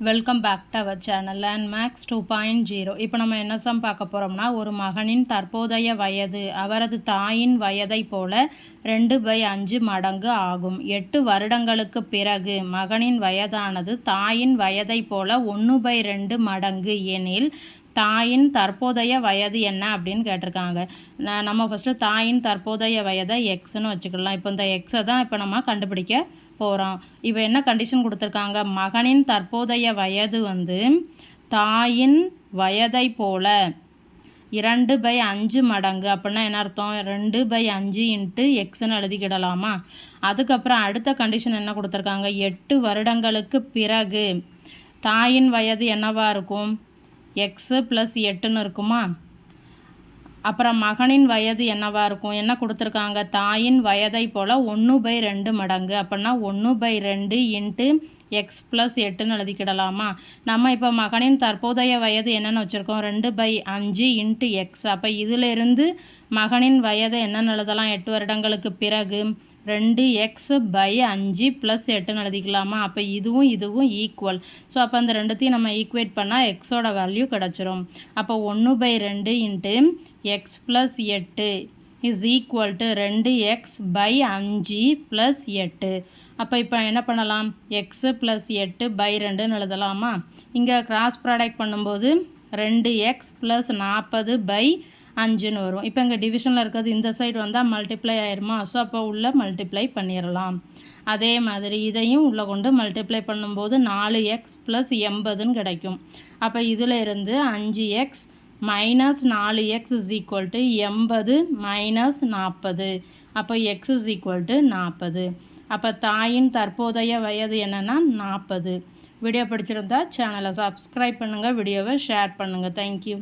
Welcome back to our channel Landmax 2.0. இப்போ நம்ம என்ன சம் பார்க்க போகிறோம்னா, ஒரு மகனின் தற்போதைய வயது அவரது தாயின் வயதை போல 2/5 மடங்கு ஆகும். 8 வருடங்களுக்கு பிறகு மகனின் வயதானது தாயின் வயதை போல 1/2 மடங்கு எனில் தாயின் தற்போதைய வயது என்ன அப்படின்னு கேட்டிருக்காங்க. நம்ம ஃபஸ்ட்டு தாயின் தற்போதைய வயதை எக்ஸ்ன்னு வச்சுக்கலாம். இப்போ இந்த எக்ஸை தான் இப்போ நம்ம கண்டுபிடிக்க போகிறோம். இப்போ என்ன கண்டிஷன் கொடுத்துருக்காங்க, மகனின் தற்போதைய வயது தாயின் வயதை போல 2/5 மடங்கு. அப்படின்னா என்ன அர்த்தம், 2/5 இன்ட்டு எக்ஸ்ன்னு எழுதிக்கிடலாமா. அதுக்கப்புறம் அடுத்த கண்டிஷன் என்ன கொடுத்துருக்காங்க, 8 வருடங்களுக்கு பிறகு தாயின் வயது என்னவா இருக்கும், எக்ஸு ப்ளஸ் 8ன்னு இருக்குமா. அப்புறம் மகனின் வயது என்னவா இருக்கும், என்ன கொடுத்துருக்காங்க, தாயின் வயதை போல் 1/2 மடங்கு. அப்படின்னா 1/2 இன்ட்டு எக்ஸ் ப்ளஸ் 8ன்னு எழுதிக்கிடலாமா. நம்ம இப்போ மகனின் தற்போதைய வயது என்னென்னு வச்சுருக்கோம், 2/5 இன்ட்டு எக்ஸ். அப்போ இதிலிருந்து மகனின் வயதை என்னென்னு எழுதலாம், 8 வருடங்களுக்கு பிறகு 2x/5 + 8ன்னு எழுதிக்கலாமா. அப்போ இதுவும் ஈக்குவல். ஸோ அப்போ அந்த ரெண்டுத்தையும் நம்ம ஈக்குவேட் பண்ணால் எக்ஸோட வேல்யூ கிடச்சிரும். அப்போ 1/2 into X plus 8 is equal to 2x/5 + 8. அப்போ இப்போ என்ன பண்ணலாம், எக்ஸு ப்ளஸ் 8/2ன்னு எழுதலாமா. இங்கே கிராஸ் ப்ராடக்ட் பண்ணும்போது 2x + 40/5ன்னு வரும். இப்போ இங்கே டிவிஷனில் இருக்கிறது இந்த சைடு வந்தால் மல்டிப்ளை ஆயிருமா. ஸோ அப்போ உள்ளே மல்டிப்ளை பண்ணிடலாம். அதே மாதிரி இதையும் உள்ளே கொண்டு மல்டிப்ளை பண்ணும்போது 4x + 80ன்னு கிடைக்கும். அப்போ இதில் இருந்து 5x - 4x = 80 - 40. அப்போ x = 40. அப்போ தாயின் தற்போதைய வயது என்னென்னா 40. வீடியோ பிடிச்சிருந்தா சேனலை சப்ஸ்கிரைப் பண்ணுங்கள், வீடியோவை ஷேர் பண்ணுங்கள். தேங்க்யூ.